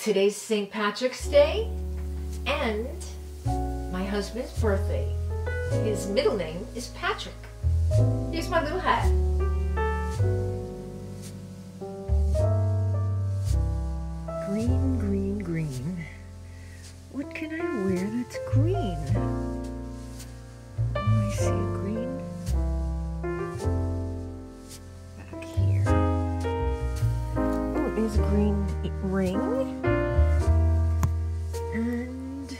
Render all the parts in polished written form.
Today's St. Patrick's Day and my husband's birthday. His middle name is Patrick. Here's my little hat. Green, green, green. What can I wear that's green? I see a green back here. Oh, there's a green ring. And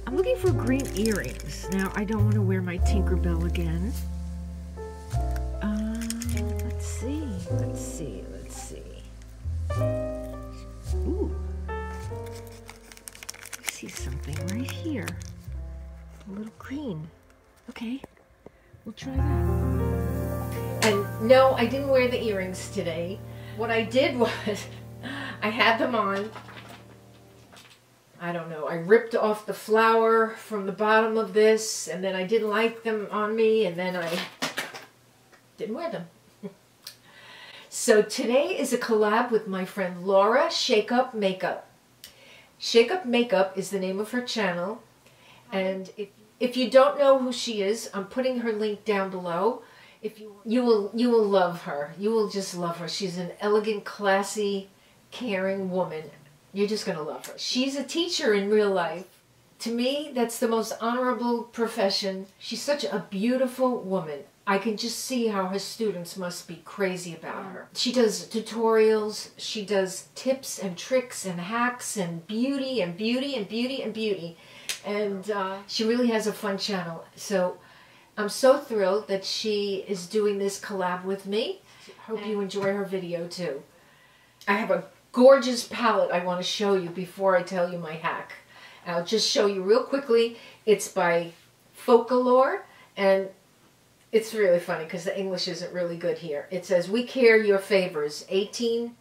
I'm looking for green earrings. Now, I don't want to wear my Tinkerbell again. Let's see. Ooh. I see something right here. A little green. Okay, we'll try that. And no, I didn't wear the earrings today. What I did was, I had them on. I don't know, I ripped off the flower from the bottom of this, and then I didn't like them on me, and then I didn't wear them. So today is a collab with my friend Laura Shake Up Makeup. Shake Up Makeup is the name of her channel, and if you don't know who she is, I'm putting her link down below. If you will love her. You will just love her. She's an elegant, classy, caring woman. You're just going to love her. She's a teacher in real life. To me, that's the most honorable profession. She's such a beautiful woman. I can just see how her students must be crazy about her. She does tutorials, she does tips and tricks and hacks and beauty and beauty and beauty and beauty. And she really has a fun channel. So I'm so thrilled that she is doing this collab with me. Hope you enjoy her video too. I have a gorgeous palette I want to show you before I tell you my hack. I'll just show you real quickly. It's by Focallure, and it's really funny because the English isn't really good here. It says, "We care your favors, 18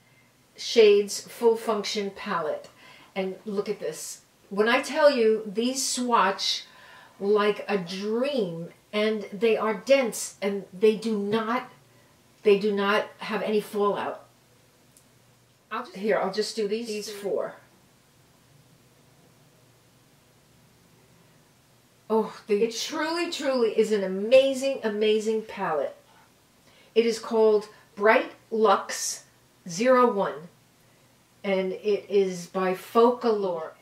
shades full function palette." And look at this. When I tell you, these swatch like a dream, and they are dense, and they do not have any fallout. I'll just do these four. Oh, it truly, truly is an amazing, amazing palette. It is called Bright Luxe 01, and it is by Focallure.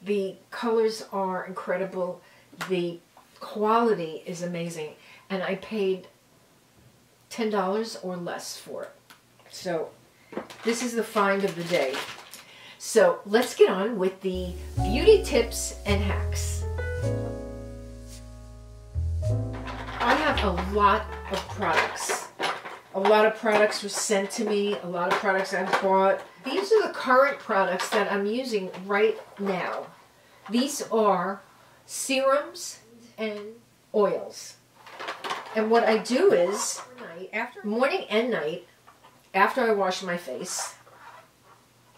The colors are incredible. The quality is amazing, and I paid $10 or less for it. So this is the find of the day. So let's get on with the beauty tips and hacks. I have a lot of products. A lot of products were sent to me. A lot of products I've bought. These are the current products that I'm using right now. These are serums and oils. And what I do is, morning and night, after I wash my face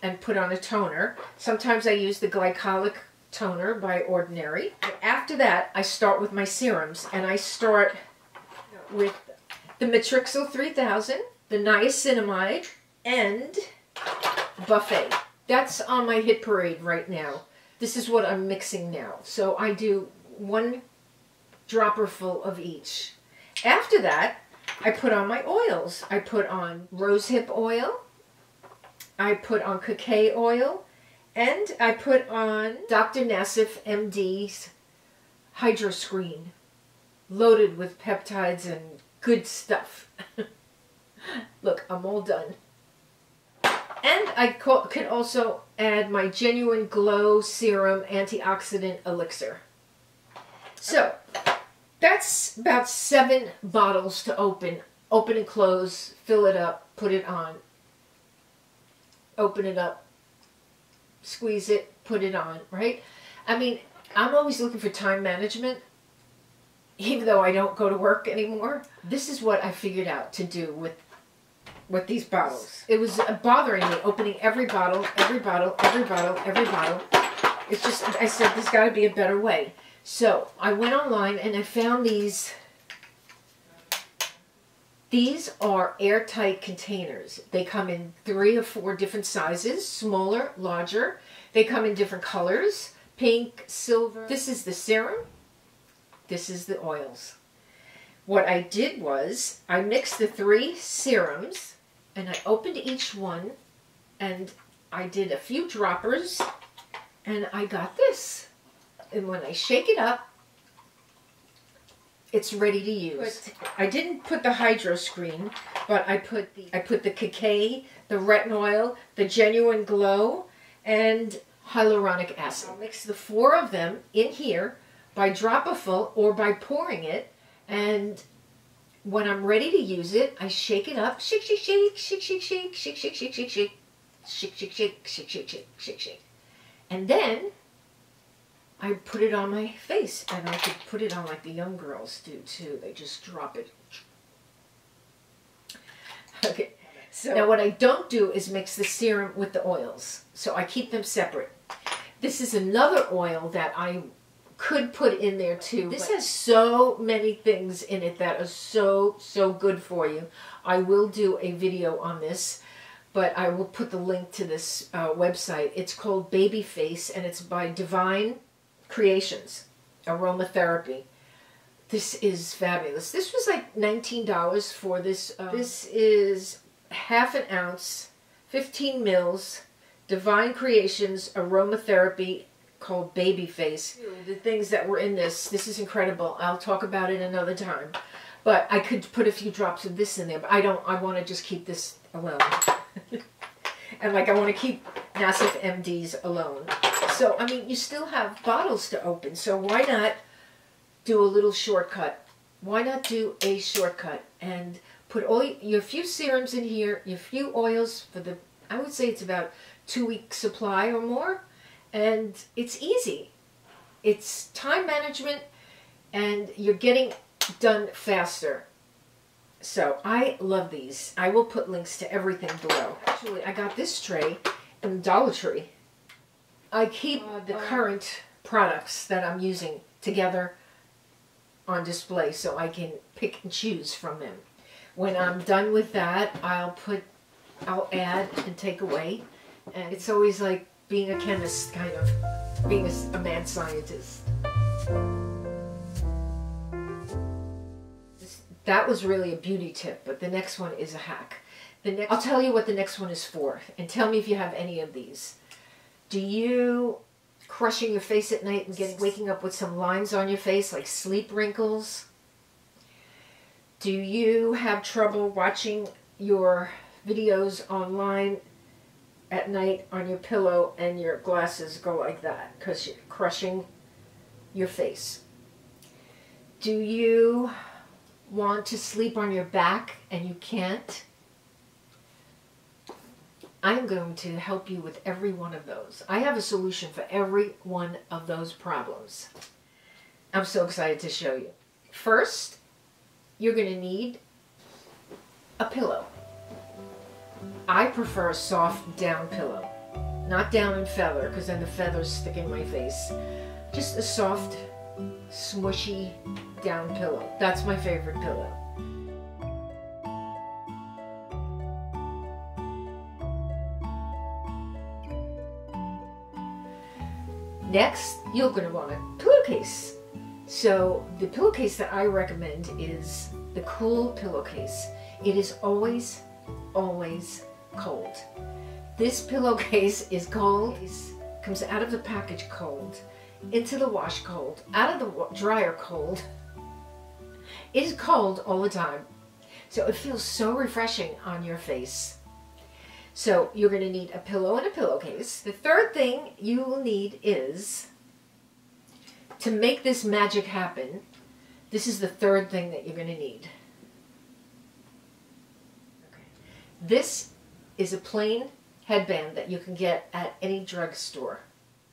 and put on a toner, sometimes I use the glycolic toner by Ordinary. After that, I start with my serums, and I start with the Matrixyl 3000, the Niacinamide, and Buffet. That's on my hit parade right now. This is what I'm mixing now. So I do 1 dropper full of each. After that, I put on my oils. I put on rosehip oil, I put on cacao oil, and I put on Dr. Nassif MD's Hydroscreen, loaded with peptides and good stuff. Look, I'm all done. And I could also add my Genuine Glow Serum Antioxidant Elixir. So that's about 7 bottles to open. Open and close, fill it up, put it on. Open it up, squeeze it, put it on, right? I mean, I'm always looking for time management, even though I don't go to work anymore. This is what I figured out to do with these bottles. It was bothering me, opening every bottle, every bottle, every bottle, every bottle. It's just, I said, there's got to be a better way. So I went online and I found these These are airtight containers. They come in 3 or 4 different sizes, smaller, larger. They come in different colors, pink, silver. This is the serum. This is the oils. What I did was I mixed the 3 serums and I opened each one and I did a few droppers and I got this. And when I shake it up, it's ready to use. I didn't put the Hydro Screen, but I put the Kikay, the Retinoil, the Genuine Glow, and hyaluronic acid. I'll mix the 4 of them in here by drop-a-full or by pouring it, and when I'm ready to use it, I shake it up, shake, shake, shake, shake, shake, shake, shake, shake, shake, shake, shake, shake, shake, shake, shake, shake, shake, shake, shake, and then I put it on my face, and I could put it on like the young girls do too. They just drop it. Okay. So now what I don't do is mix the serum with the oils. So I keep them separate. This is another oil that I could put in there too. This has so many things in it that are so good for you. I will do a video on this, but I will put the link to this website. It's called Babyface, and it's by Divine Creations, aromatherapy. This is fabulous. This was like $19 for this. This is half an ounce, 15 mils, Divine Creations aromatherapy called Babyface. The things that were in this is incredible. I'll talk about it another time. But I could put a few drops of this in there, but I don't. I want to just keep this alone. And like I want to keep Nassif MD's alone. So, I mean, you still have bottles to open, so why not do a little shortcut? Why not do a shortcut and put all your few serums in here, your few oils for the, I would say it's about 2-week supply or more, and it's easy. It's time management, and you're getting done faster. So, I love these. I will put links to everything below. Actually, I got this tray in Dollar Tree. I keep the current products that I'm using together on display so I can pick and choose from them. When I'm done with that, I'll add and take away. And it's always like being a chemist, kind of, being a mad scientist. That was really a beauty tip, but the next one is a hack. I'll tell you what the next one is for, and tell me if you have any of these. Do you crushing your face at night and waking up with some lines on your face, like sleep wrinkles? Do you have trouble watching your videos online at night on your pillow and your glasses go like that because you're crushing your face? Do you want to sleep on your back and you can't? I'm going to help you with every one of those. I have a solution for every one of those problems. I'm so excited to show you. First, you're going to need a pillow. I prefer a soft down pillow. Not down and feather, because then the feathers stick in my face. Just a soft, smushy down pillow. That's my favorite pillow. Next, you're going to want a pillowcase. So the pillowcase that I recommend is the Cool Pillowcase. It is always, always cold. This pillowcase is cold. It comes out of the package cold, into the wash cold, out of the dryer cold. It is cold all the time. So it feels so refreshing on your face. So you're going to need a pillow and a pillowcase. The third thing you will need is, to make this magic happen, this is the third thing that you're going to need. Okay. This is a plain headband that you can get at any drugstore.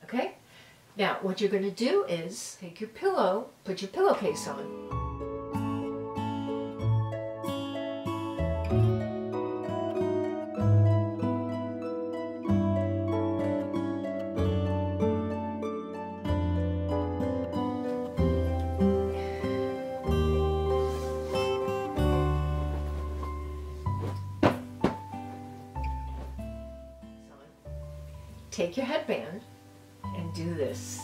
Okay? Now, what you're going to do is take your pillow, put your pillowcase on. take your headband and do this.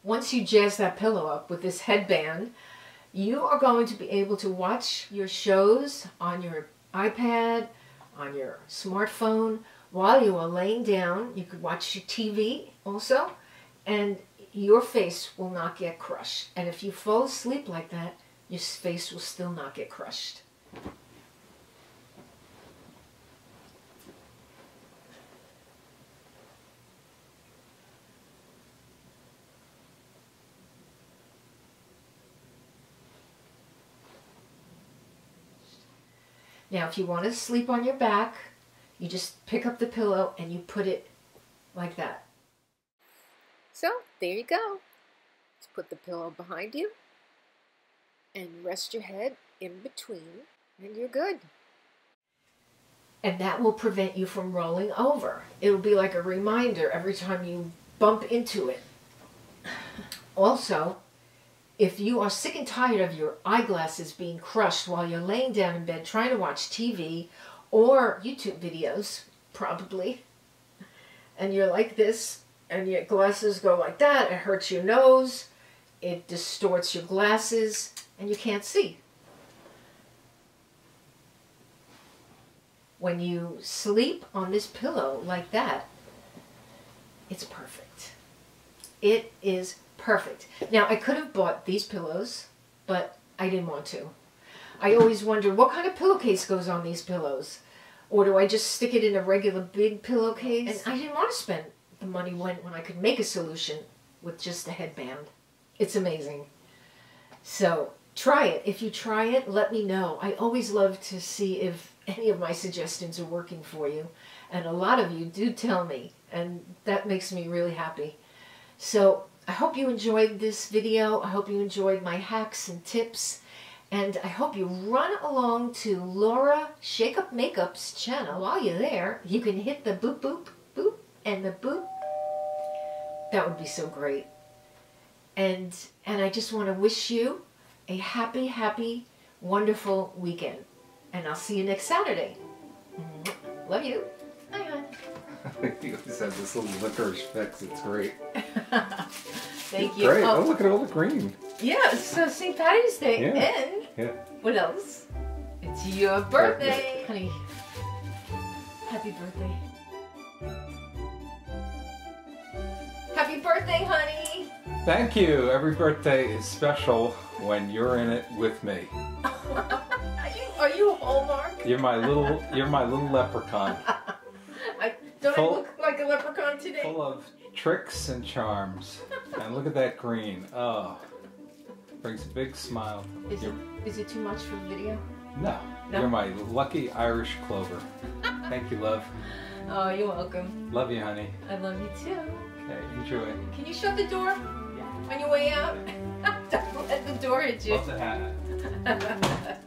Once you jazz that pillow up with this headband, you are going to be able to watch your shows on your iPad, on your smartphone, while you are laying down. You could watch your TV also, and your face will not get crushed. And if you fall asleep like that, your face will still not get crushed. Now, if you want to sleep on your back, you just pick up the pillow and you put it like that. So, there you go. Just put the pillow behind you and rest your head in between, and you're good. And that will prevent you from rolling over. It'll be like a reminder every time you bump into it. Also, if you are sick and tired of your eyeglasses being crushed while you're laying down in bed trying to watch TV or YouTube videos, probably, and you're like this, and your glasses go like that, it hurts your nose, it distorts your glasses, and you can't see. When you sleep on this pillow like that, it's perfect. It is perfect. Now, I could have bought these pillows, but I didn't want to. I always wonder, what kind of pillowcase goes on these pillows? Or do I just stick it in a regular big pillowcase? And I didn't want to spend the money when I could make a solution with just a headband. It's amazing. So, try it. If you try it, let me know. I always love to see if any of my suggestions are working for you. And a lot of you do tell me, and that makes me really happy. So, I hope you enjoyed this video. I hope you enjoyed my hacks and tips. And I hope you run along to Laura Shake Up Makeup's channel. While you're there, you can hit the boop, boop, boop, and the boop. That would be so great. And I just want to wish you a happy, happy, wonderful weekend. And I'll see you next Saturday. Love you. Bye, hon. You always have this little licorice fix. It's great. Thank you. Great. Oh, look at all the green. Yeah, so St. Patty's Day. Yeah. And what else? It's your birthday. Honey, happy birthday. Happy birthday, honey. Thank you. Every birthday is special when you're in it with me. Are you Hallmark? You're my little leprechaun. Don't I look like a leprechaun today? Full of tricks and charms. And look at that green. Oh, brings a big smile. Is it too much for the video? No, you're my lucky Irish clover. Thank you, love. Oh, you're welcome. Love you, honey. I love you too. Okay, enjoy. Can you shut the door on your way out? Don't let the door hit you. Love the hat.